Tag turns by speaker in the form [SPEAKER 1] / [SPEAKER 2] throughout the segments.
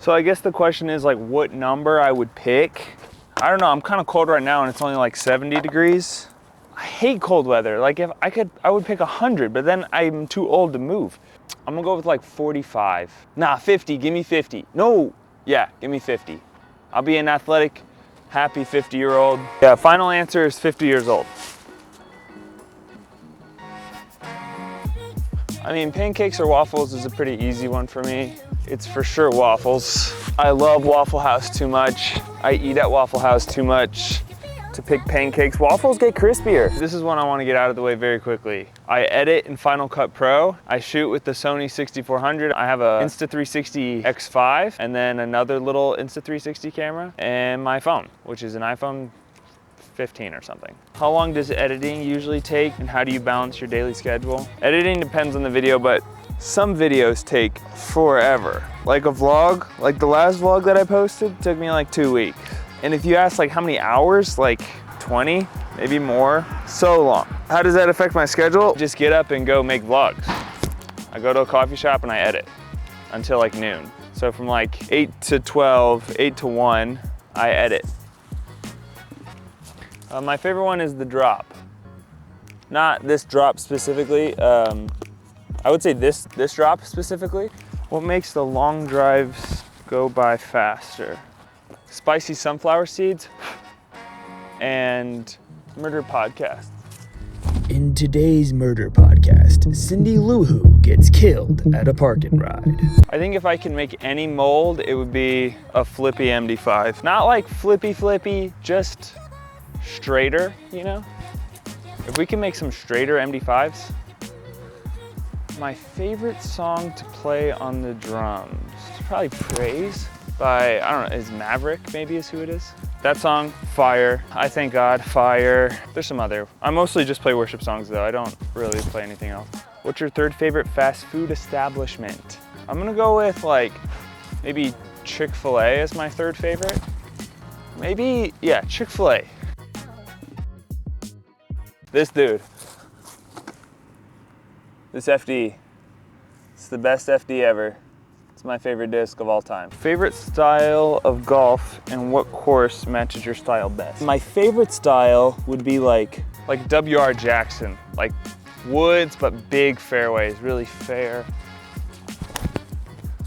[SPEAKER 1] So I guess the question is like what number I would pick. I don't know, I'm kind of cold right now and it's only like 70 degrees. I hate cold weather. Like if I could, I would pick 100, but then I'm too old to move. I'm gonna go with like 45. Nah, 50, give me 50. No, yeah, give me 50. I'll be an athletic, happy 50-year-old. Yeah, final answer is 50 years old. I mean, pancakes or waffles is a pretty easy one for me. It's for sure waffles. I love Waffle House too much. I eat at Waffle House too much to pick pancakes. Waffles get crispier. This is one I want to get out of the way very quickly. I edit in Final Cut Pro. I shoot with the Sony 6400. I have a Insta360 X5 and then another little Insta360 camera and my phone, which is an iPhone 15 or something. How long does editing usually take and how do you balance your daily schedule? Editing depends on the video, but some videos take forever. Like a vlog, like the last vlog that I posted took me like 2 weeks. And if you ask like how many hours, like 20, maybe more, so long. How does that affect my schedule? Just get up and go make vlogs. I go to a coffee shop and I edit until like noon. So from like 8 to 12, 8 to 1, I edit. My favorite one is the drop. Not this drop specifically. I would say this drop specifically. What makes the long drives go by faster? Spicy sunflower seeds and murder podcast.
[SPEAKER 2] In today's murder podcast, Cindy Lou Who gets killed at a park and ride.
[SPEAKER 1] I think if I can make any mold, it would be a flippy MD5. Not like flippy, just straighter, you know? If we can make some straighter MD5s. My favorite song to play on the drums is probably Praise by, I don't know, is Maverick maybe is who it is? That song, fire. I Thank God, fire. There's some other. I mostly just play worship songs though. I don't really play anything else. What's your third favorite fast food establishment? I'm gonna go with like, maybe Chick-fil-A as my third favorite. Maybe, yeah, Chick-fil-A. This dude. This FD. It's the best FD ever. It's my favorite disc of all time. Favorite style of golf and what course matches your style best? My favorite style would be like W.R. Jackson. Like woods, but big fairways, really fair.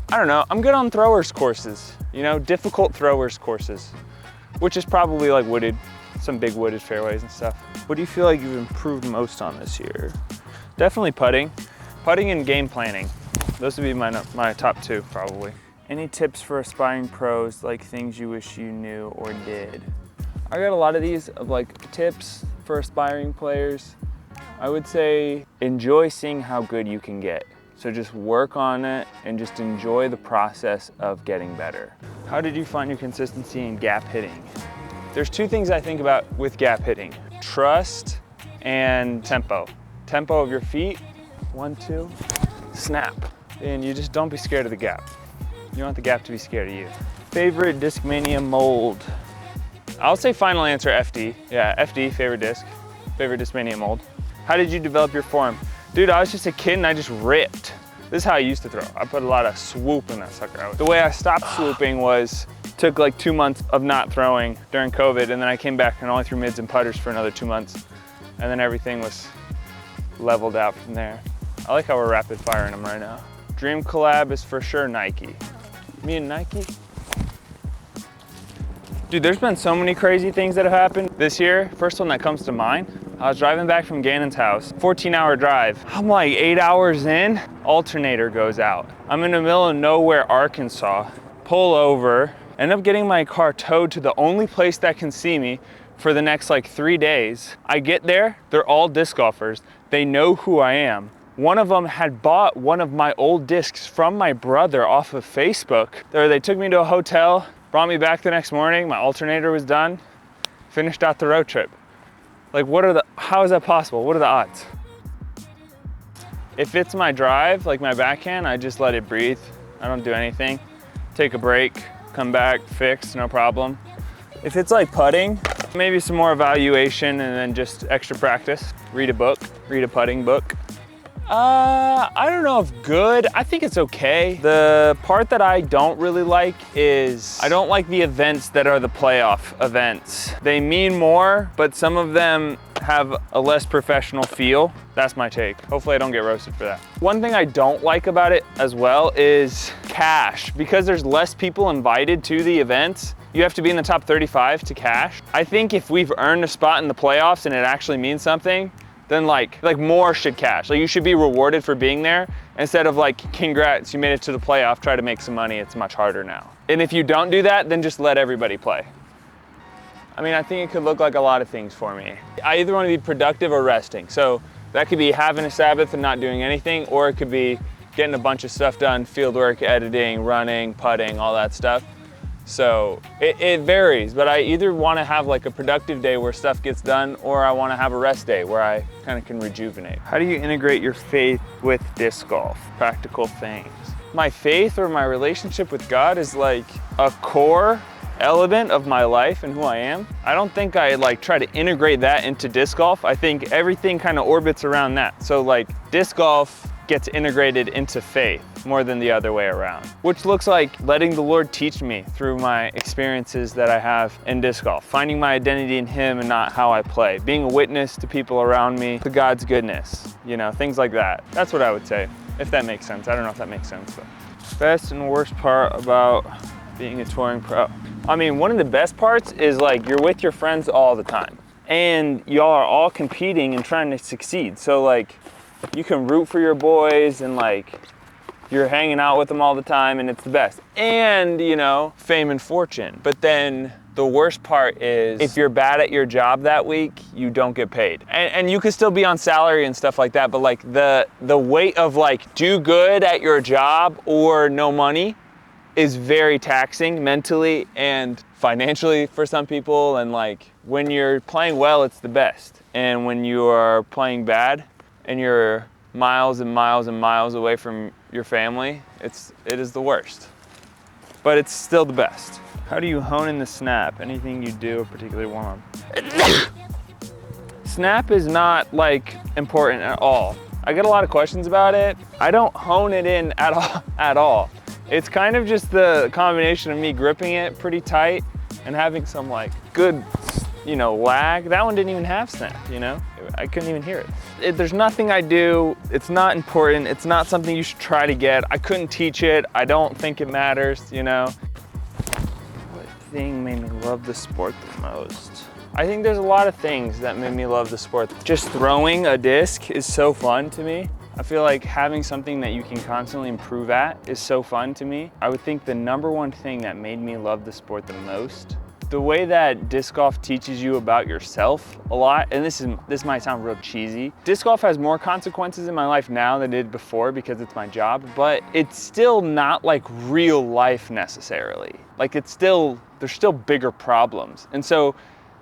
[SPEAKER 1] I don't know, I'm good on throwers courses. You know, difficult throwers courses, which is probably like wooded, some big wooded fairways and stuff. What do you feel like you've improved most on this year? Definitely putting. Putting and game planning. Those would be my top two, probably. Any tips for aspiring pros, like things you wish you knew or did? I got a lot of these of like tips for aspiring players. I would say enjoy seeing how good you can get. So just work on it and just enjoy the process of getting better. How did you find your consistency in gap hitting? There's two things I think about with gap hitting. Trust and tempo. Tempo of your feet, 1, 2, snap. And you just don't be scared of the gap. You want the gap to be scared of you. Favorite Discmania mold? I'll say final answer FD. Yeah, FD, favorite disc. Favorite Discmania mold. How did you develop your form? Dude, I was just a kid and I just ripped. This is how I used to throw. I put a lot of swoop in that sucker. The way I stopped swooping was, took like 2 months of not throwing during COVID, and then I came back and only threw mids and putters for another 2 months. And then everything was leveled out from there. I like how we're rapid firing them right now. Dream collab is for sure Nike. Me and Nike? Dude, there's been so many crazy things that have happened this year. First one that comes to mind, I was driving back from Gannon's house, 14-hour drive. I'm like 8 hours in, alternator goes out. I'm in the middle of nowhere, Arkansas. Pull over, end up getting my car towed to the only place that can see me for the next like 3 days. I get there, they're all disc golfers. They know who I am. One of them had bought one of my old discs from my brother off of Facebook. They took me to a hotel, brought me back the next morning, my alternator was done, finished out the road trip. Like how is that possible? What are the odds? If it's my drive, like my backhand, I just let it breathe. I don't do anything. Take a break, come back, fix, no problem. If it's like putting, maybe some more evaluation and then just extra practice. Read a book, read a putting book. I don't know if good. I think it's okay. The part that I don't really like is I don't like the events that are the playoff events. They mean more, but some of them have a less professional feel. That's my take. Hopefully I don't get roasted for that. One thing I don't like about it as well is cash. Because there's less people invited to the events, you have to be in the top 35 to cash. I think if we've earned a spot in the playoffs and it actually means something, then like more should cash. Like you should be rewarded for being there instead of like, congrats, you made it to the playoff, try to make some money, it's much harder now. And if you don't do that, then just let everybody play. I mean, I think it could look like a lot of things for me. I either want to be productive or resting. So that could be having a Sabbath and not doing anything, or it could be getting a bunch of stuff done, field work, editing, running, putting, all that stuff. So it varies, but I either want to have like a productive day where stuff gets done, or I want to have a rest day where I kind of can rejuvenate. How do you integrate your faith with disc golf? Practical things. My faith or my relationship with God is like a core element of my life and who I am. I don't think I like try to integrate that into disc golf. I think everything kind of orbits around that. So like disc golf gets integrated into faith more than the other way around, which looks like letting the Lord teach me through my experiences that I have in disc golf, finding my identity in Him and not how I play, being a witness to people around me, to God's goodness, you know, things like that. That's what I would say, if that makes sense. I don't know if that makes sense, but. Best and worst part about being a touring pro. I mean, one of the best parts is like you're with your friends all the time and y'all are all competing and trying to succeed. So like you can root for your boys and like you're hanging out with them all the time and it's the best. And you know, fame and fortune. But then the worst part is if you're bad at your job that week, you don't get paid. And you could still be on salary and stuff like that, but like the weight of like do good at your job or no money is very taxing mentally and financially for some people. And like when you're playing well, it's the best. And when you are playing bad and you're miles and miles and miles away from your family, it is the worst. But it's still the best. How do you hone in the snap? Anything you do, particularly warm up? Snap is not like important at all. I get a lot of questions about it. I don't hone it in at all. It's kind of just the combination of me gripping it pretty tight and having some like good, you know, lag. That one didn't even have snap, you know? I couldn't even hear it. There's nothing I do. It's not important. It's not something you should try to get. I couldn't teach it. I don't think it matters, you know? What thing made me love the sport the most? I think there's a lot of things that made me love the sport. Just throwing a disc is so fun to me. I feel like having something that you can constantly improve at is so fun to me. I would think the number one thing that made me love the sport the most, the way that disc golf teaches you about yourself a lot, and this might sound real cheesy. Disc golf has more consequences in my life now than it did before because it's my job, but it's still not like real life necessarily. Like there's still bigger problems. And so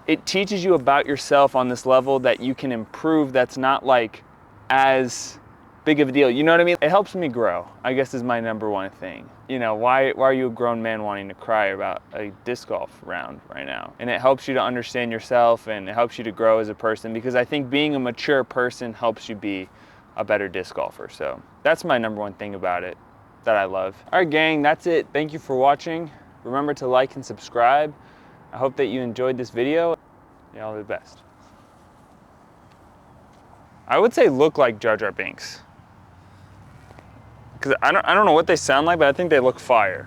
[SPEAKER 1] it teaches you about yourself on this level that you can improve that's not like as big of a deal, you know what I mean? It helps me grow, I guess is my number one thing. You know, why are you a grown man wanting to cry about a disc golf round right now? And it helps you to understand yourself and it helps you to grow as a person because I think being a mature person helps you be a better disc golfer. So that's my number one thing about it that I love. All right, gang, that's it. Thank you for watching. Remember to like and subscribe. I hope that you enjoyed this video. Y'all are the best. I would say look like Jar Jar Binks. Because I don't know what they sound like, but I think they look fire.